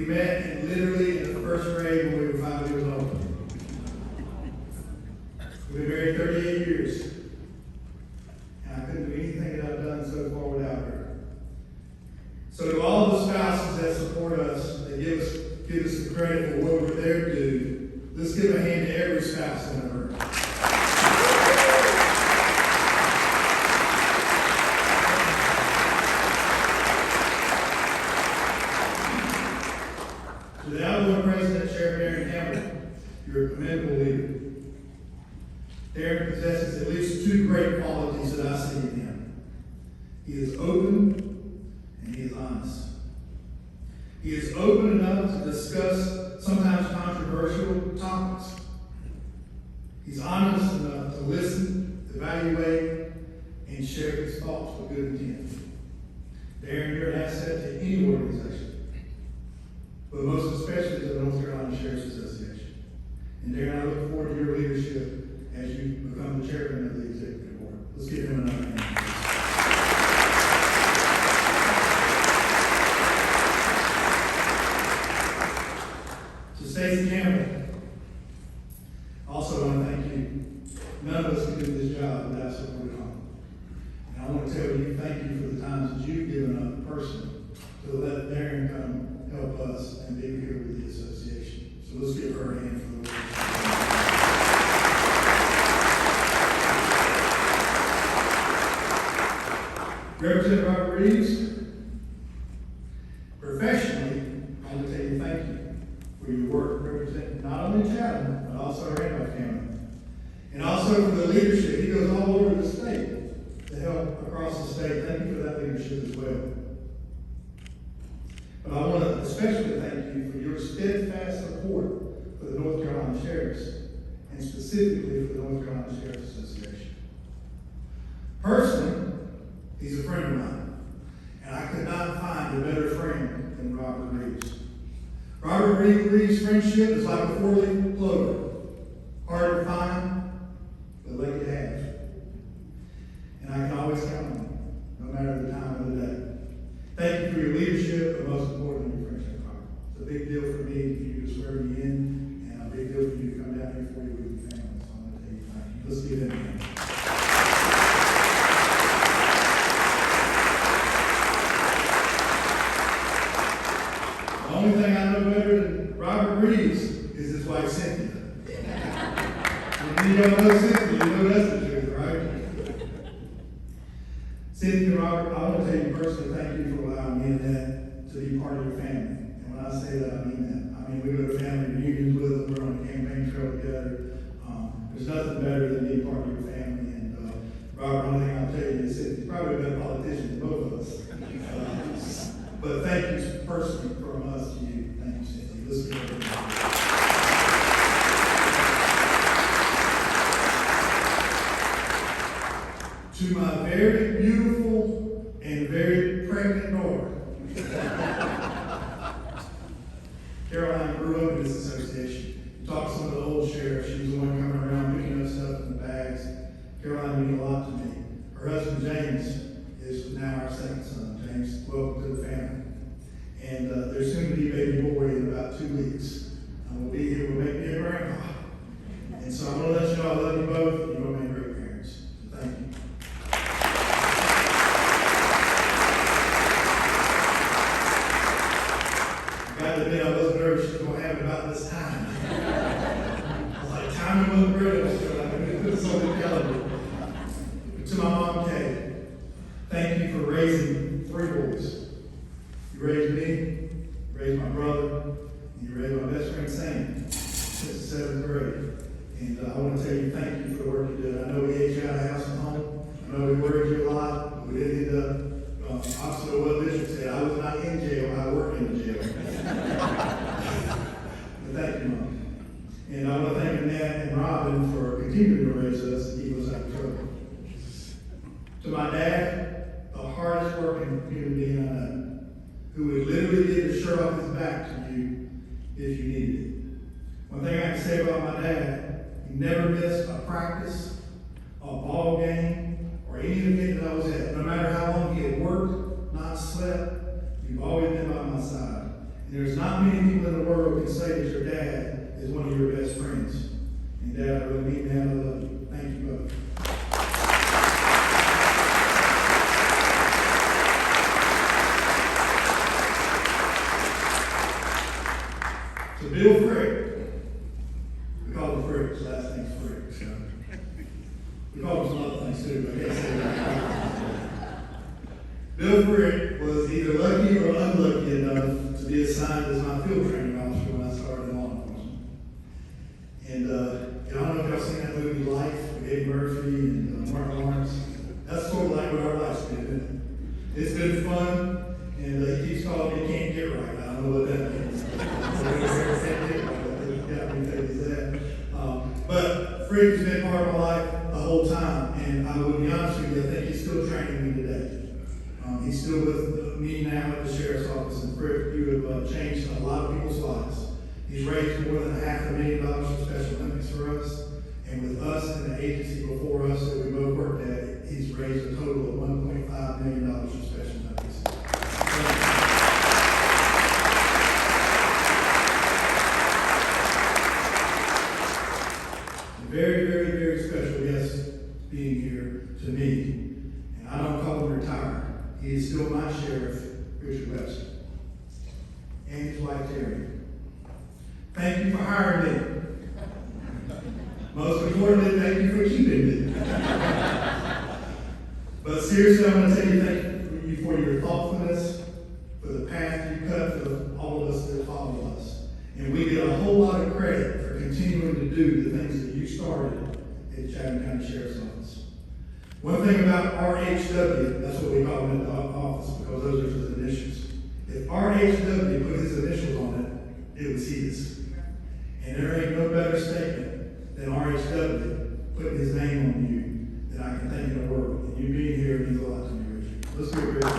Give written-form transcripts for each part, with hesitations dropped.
met literally in the first grade when we were 5 years old. We've been married 38 years. And I couldn't do anything that I've done so far without her. So to all the spouses that support us, that give us the credit for what we're there to do, let's give a hand to every spouse in the room. To the outgoing President, Sheriff Darren Campbell, you're a commendable leader. Darren possesses at least two great qualities that I see in him. He is open and he is honest. He is open enough to discuss sometimes controversial topics. He's honest enough to listen, evaluate, and share his thoughts with good intent. Darren, you're an asset to any organization, but most especially to the North Carolina Sheriff's Association. And Darren, I look forward to your leadership as you become the chairman of the executive board. Let's give him another hand. To Stacey Campbell, I also want to thank you. None of us could do this job without support at home. And I want to tell you, thank you for the times that you've given up personally to let Darren come help us and be here with the association. So let's give her a hand for the work. Representative Robert Reeves, professionally, I want to tell you thank you for your work representing not only Chatham, but also Randolph County. And also for the leadership. He goes all over the state to help across the state. Thank you for that leadership as well. But I want to especially thank you for your steadfast support for the North Carolina Sheriffs, and specifically for the North Carolina Sheriff's Association. Personally, he's a friend of mine, and I could not find a better friend than Robert Reeves. Robert Reeves' friendship is like a four-leaf clover, hard to find, but lucky to have. And I can always count on him, no matter the time of the day. Thank you for your leadership, but most importantly, your friendship, Robert. It's a big deal for me for you to swear me in, and a big deal for you to come down here for you with your family. So I'm going to tell you thank you. Let's give them a hand. The only thing I know better than Robert Reeves is his wife, Cynthia. And you don't know Cynthia, you know that's the truth, right? Cynthia and Robert, I want to tell you personally, thank you for allowing me and Dad to be part of your family. And when I say that, I mean that. I mean, we go to family reunions with them, we're on a campaign trail together. There's nothing better than being part of your family. And Robert, one thing I'll tell you is Cynthia's probably a better politician than both of us. But thank you personally from us to you. Thank you, Cynthia. Let's give it a to my very beautiful and very pregnant daughter. Caroline grew up in this association. You talk to some of the old sheriffs. She was the one coming around picking up stuff in the bags. Caroline means a lot to me. Her husband, James, is now our second son. James, welcome to the family. And there's soon to be a baby boy in about 2 weeks. And we'll be here, we'll make me a grandpa. And so I want to let you know I love you both. You're going to make great parents. So thank you. I got to admit, I was nervous she was going to have it about this time. I was like, timing wasn't great. I was like, I'm going to put this on the calendar. But to my mom, Kay, thank you for raising 3 boys. You raised me, you raised my brother, and you raised my best friend Sam since the 7th grade. And I want to tell you thank you for the work you did. I know we ate you out of house and home. I know we worried you a lot, but we didn't end up, opposite of what Bishop said, I was not in jail, I worked in the jail. But thank you, Mom. And I want to thank Annette and Robin for continuing to raise us and keep us out of trouble. To my dad, the hardest working human being I know, who would literally give his shirt off his back to you if you needed it. One thing I can say about my dad, he never missed a practice, a ball game, or any event that I was at. No matter how long he had worked, not slept, you've always been by my side. And there's not many people in the world who can say that your dad is one of your best friends. And Dad, I really mean that. I love you. Thank you both. So Bill Frick, we call him Frick, his last name's Frick. So we call him some other things too, but I can't say that. Bill Frick was either lucky or unlucky enough to be assigned as my field training officer when I started in law enforcement. And I don't know if y'all seen that movie Life with Eddie Murphy and Martin Lawrence. That's sort of like what our life's been, isn't it? It's been fun, and he keeps calling me Can't Get Right. I don't know what that means. But Frick has been part of my life the whole time, and I will be honest with you, I think he's still training me today. He's still with me now at the Sheriff's Office, and Frick, you have changed a lot of people's lives. He's raised more than $500,000 for Special Olympics for us, and with us and the agency before us that we both worked at, he's raised a total of $1.5 million for Special Olympics. Very, very, very special guest being here to me. And I don't call him retired. He is still my sheriff, Richard Webster. And his wife, Terry. Thank you for hiring me. Most importantly, thank you for keeping me. But seriously, I want to tell you thank you for your thoughtfulness, for the path you cut for all of us that follow us. And we get a whole lot of credit for continuing to do the things that you started at Chatham County Sheriff's Office. One thing about RHW, that's what we call him in the office because those are his initials. If RHW put his initials on it, it was his. And there ain't no better statement than RHW putting his name on you that I can think in the world. And you being here means a lot to me, Richard. Let's do it, Richard.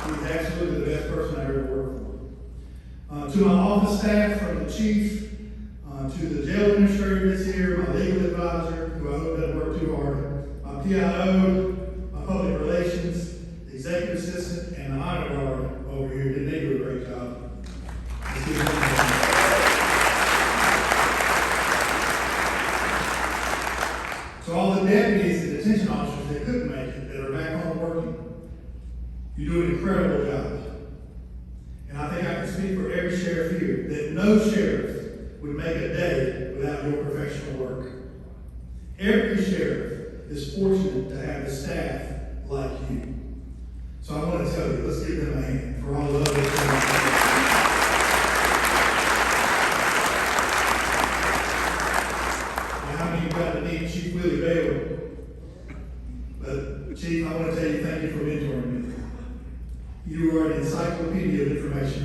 He's absolutely the best person I ever worked for. To my office staff, from the chief to the jail administrator that's here, my legal advisor, who I hope doesn't work too hard, my PIO, my public relations, executive assistant, and the honor guard over here, did they do a great job? So all the deputies and detention officers that couldn't make it, that are back home working, you do an incredible job. And I think I can speak for every sheriff here that no sheriff would make a day without your professional work. Every sheriff is fortunate to have a staff like you. So I want to tell you, let's give them a hand for all the other sheriffs. How many of you got to meet Chief Willie Baylor? But Chief, I want to tell you, thank you for mentoring me. You are an encyclopedia of information.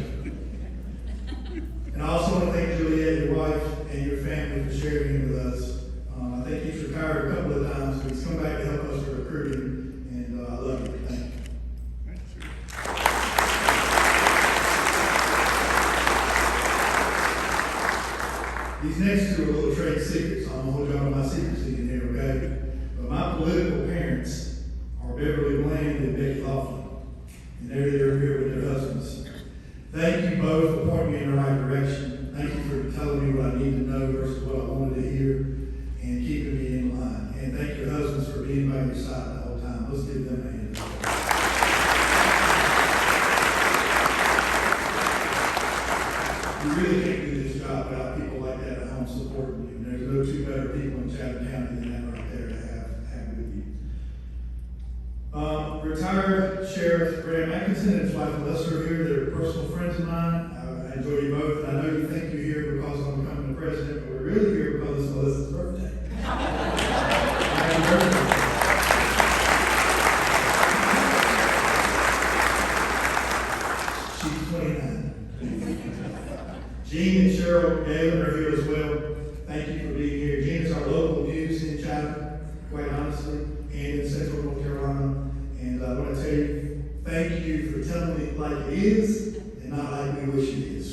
And I also want to thank Juliet, your wife, and your family for sharing him with us. I think he's retired a couple of times, but he's come back to help us with recruiting, and I love you. Thank you. These next two are little trade secrets, so I'm going to hold y'all to my secrecy in here, okay? But my political parents are Beverly Bland and Becky Laughlin. And they're here with their husbands. Thank you both for pointing me in the right direction. Thank you for telling me what I need to know versus what I wanted to hear and keeping me in line. And thank your husbands for being by your side the whole time. Let's give them a hand. You really can't do this job without people like that at home supporting you. And there's no two better people in Chatham County than that right there to have with you. Retired Sheriff Graham Atkinson and his wife Melissa are here. They're personal friends of mine. I enjoy you both, and I know you think you're here because I'm becoming the president, but we're really here because it's Melissa's birthday. Happy birthday. She's 29. Gene and Cheryl Galen are here as well. Thank you for being here. Gene is our local news in Chatham, quite honestly, and in Central North Carolina. And I want to tell you, thank you for telling me like it is and not like we wish it is.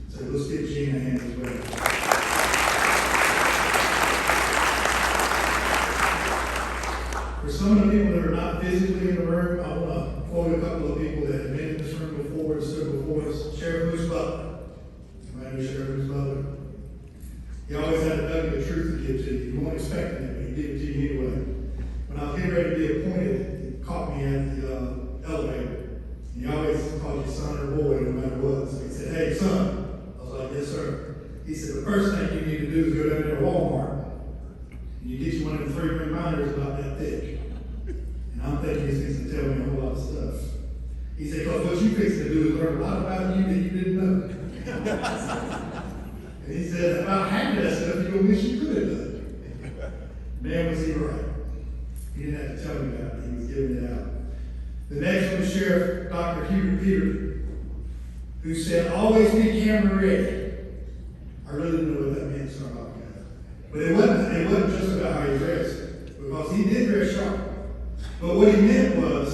So let's give Gene a hand as well. For some of the people that are not physically in the room, I want to quote a couple of people that have been in this room before and stood before us. Sheriff Butler. Anybody know Sheriff Butler? He always had a nugget of truth to give to you. You weren't expecting it, but he gave it to you anyway. When I was getting ready to be appointed, he caught me at the elevator. And he always called you son or boy, no matter what. So he said, "Hey, son." I was like, "Yes, sir." He said, "The first thing you need to do is go down there to Walmart. And you get you one of the 3 reminders about that thick." And I'm thinking he's fixing to tell me a whole lot of stuff. He said, "Because what you fixing to do is learn a lot about you that you didn't know." And he said, "About half of that stuff you're going to wish you could have done." Man, was he right. He didn't have to tell me about it. He was giving it out. The next one was Sheriff Dr. Hubert Peter, who said, "Always be camera ready." I really didn't know what that meant, so I'm but it wasn't just about how he dressed, because he did dress sharp. But what he meant was,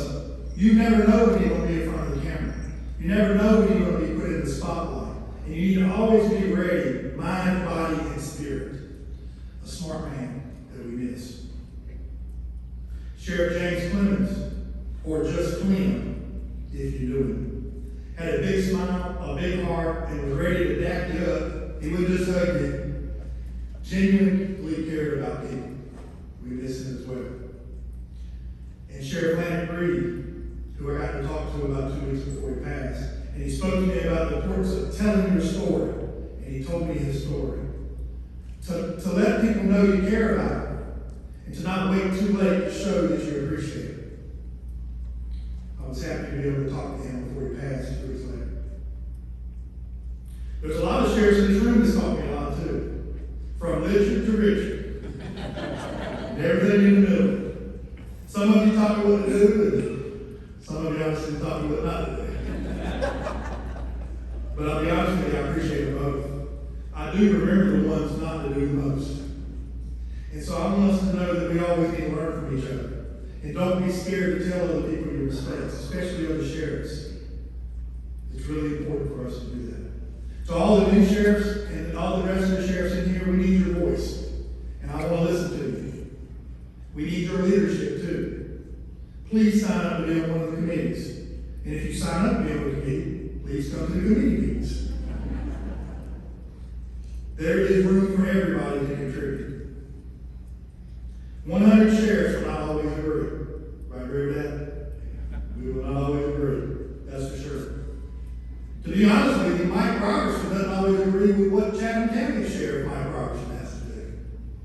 you never know when you're going to be in front of the camera. You never know when you're going to be put in the spotlight. And you need to always be ready, mind, body, and spirit. A smart man that we miss. Sheriff James Clemens, or just Clem, if you knew him, had a big smile, a big heart, and was ready to dap you up. He would just hug you. Genuinely cared about people. We miss him as well. And Sheriff Landon Breed, who I got to talk to about 2 weeks before he passed, and he spoke to me about the importance of telling your story, and he told me his story. To let people know you care about them, and to not wait too late to show that you appreciate it. I was happy to be able to talk to him before he passed 2 weeks later. There's a lot of sheriffs in this room that's taught me a lot too. From Richard to Richard. And everything in the middle. Some of you taught me what to do, and some of you obviously taught me what not to do. But I'll be honest with you, I appreciate them both. I do remember the ones not to do the most. And so I want us to know that we always need to learn from each other. And don't be scared to tell other people your mistakes, especially other sheriffs. It's really important for us to do that. To all the new sheriffs and all the rest of the sheriffs in here, we need your voice. And I want to listen to you. We need your leadership too. Please sign up to be on one of the committees. And if you sign up to be on a committee, please come to the committee meetings. There is room for everybody to contribute. 100 sheriffs will not always agree. Right, agree with that? We will not always agree. That's for sure. To be honest with you, Mike Roberson doesn't always agree with what Chatham County Sheriff Mike Roberson has to do.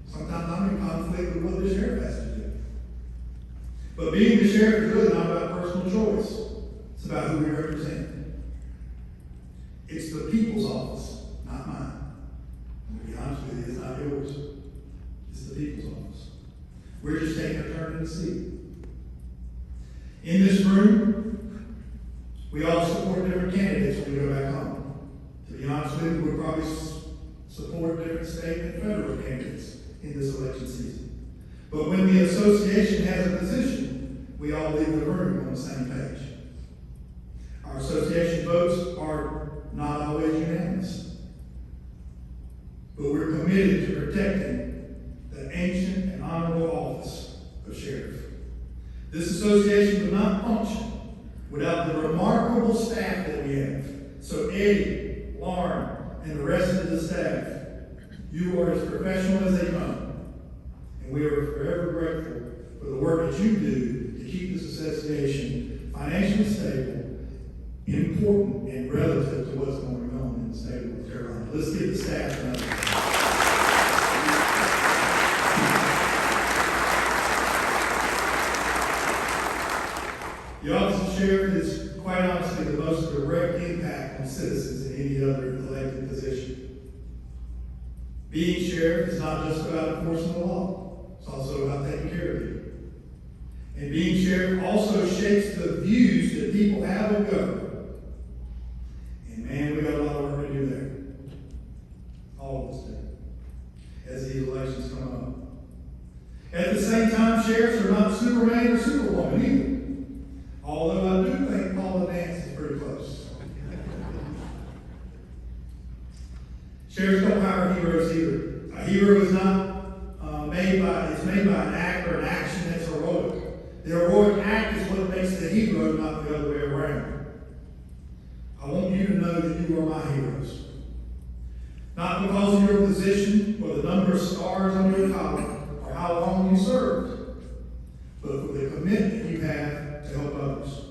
Sometimes I'm in conflict with what the sheriff has to do. But being the sheriff is really not about personal choice. It's about who we represent. It's the people's office, not mine. To be honest with you, it's not yours. It's the people's office. We're just taking a turn in the seat. In this room, we all support different candidates when we go back home. To be honest with you, we'll probably support different state and federal candidates in this election season. But when the association has a position, we all leave the room on the same page. Our association votes are not always unanimous. But we're committed to protecting the ancient and honorable office of sheriff. This association would not function without the remarkable staff that we have. So Eddie, Lauren, and the rest of the staff, you are as professional as they come. And we are forever grateful for the work that you do to keep this association financially stable, important, and relative to what's going on in the state of North Carolina. Let's give the staff another. The office of sheriff is quite honestly the most direct impact on citizens in any other elected position. Being sheriff is not just about enforcing the law, it's also about taking care of you. And being sheriff also shapes the views that people have of government. And man, we got a lot of work to do there. All of us do. As these elections come up. At the same time, sheriffs are not Superman or Superwoman either. Although I do think Paula Dance is pretty close. Sheriffs don't hire heroes either. A hero is not made by an act or an action that's heroic. The heroic act is what makes the hero, not the other way around. I want you to know that you are my heroes. Not because of your position or the number of stars on your collar or how long you served, but for the commitment you have to help others.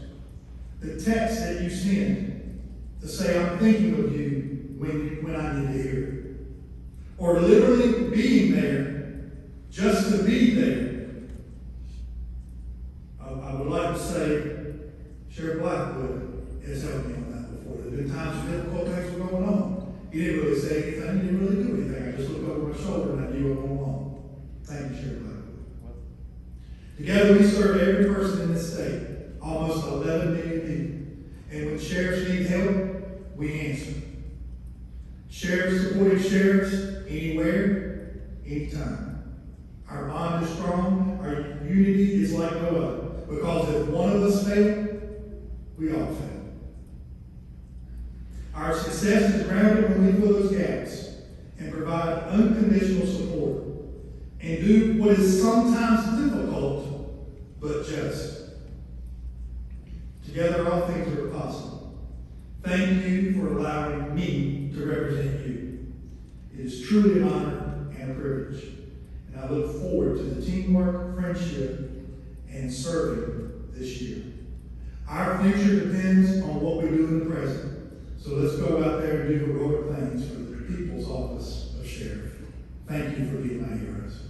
The text that you send to say, I'm thinking of you when I need to hear it. Or literally being there just to be there. I would like to say Sheriff Blackwood has helped me on that before. There have been times when difficult things were going on. He didn't really say anything, he didn't really do anything. I just looked over my shoulder and I knew what was going on. Thank you, Sheriff Blackwood. Together we serve every person in this state, almost 11 million people. And when sheriffs need help, we answer. Sheriffs supporting sheriffs anywhere, anytime. Our bond is strong, our unity is like no other. Because if one of us fail, we all fail. Our success is grounded when we fill those gaps and provide unconditional support and do what is sometimes difficult, but just. Together, all things are possible. Thank you for allowing me to represent you. It is truly an honor and a privilege, and I look forward to the teamwork, friendship, and serving this year. Our future depends on what we do in the present. So let's go out there and do heroic things for the people's office of sheriff. Thank you for being my heroes.